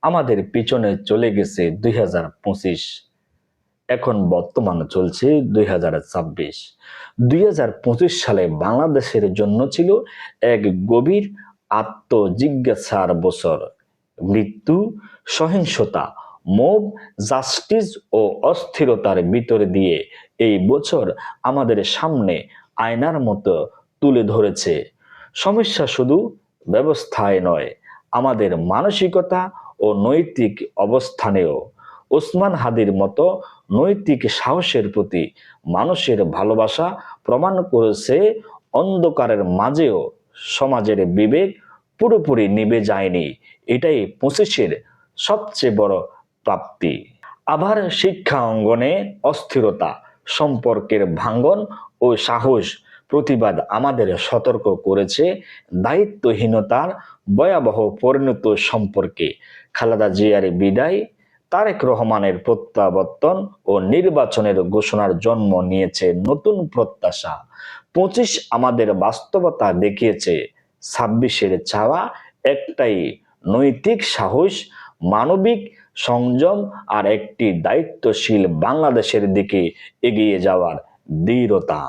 আমাদের পিছনে চলে গেছে 2025, এখন বর্তমান চলছে 2026। 2025 সালে বাংলাদেশের জন্য ছিল এক গভীর আত্মজিজ্ঞাসার বছর। মৃত্যু, সহিংসতা, মব, জাস্টিস ও অস্থিরতার ভিতর দিয়ে এই বছর আমাদের সামনে আয়নার মতো তুলে ধরেছে। সমস্যা শুধু ব্যবস্থায় নয়, আমাদের মানসিকতা ও নৈতিক অবস্থানেও। ওসমান হাদির মতো নৈতিক সাহসের প্রতি মানুষের ভালোবাসা প্রমাণ করেছে অন্ধকারের মাঝেও সমাজের বিবেক পুরোপুরি নিভে যায়নি। এটাই 25-এর সবচেয়ে বড় প্রাপ্তি। আবার শিক্ষা অঙ্গনে অস্থিরতা, সম্পর্কের ভাঙ্গন ও সাহস প্রতিবাদ আমাদের সতর্ক করেছে দায়িত্বহীনতার ভয়াবহ পরিণত সম্পর্কে। খালেদা জিয়ার বিদায়, তারেক রহমানের প্রত্যাবর্তন ও নির্বাচনের ঘোষণার জন্ম নিয়েছে নতুন প্রত্যাশা। 25 আমাদের বাস্তবতা দেখিয়েছে 26-এর চাওয়া একটাই, নৈতিক সাহস, মানবিক সংযম আর একটি দায়িত্বশীল বাংলাদেশের দিকে এগিয়ে যাওয়ার দৃঢ়তা।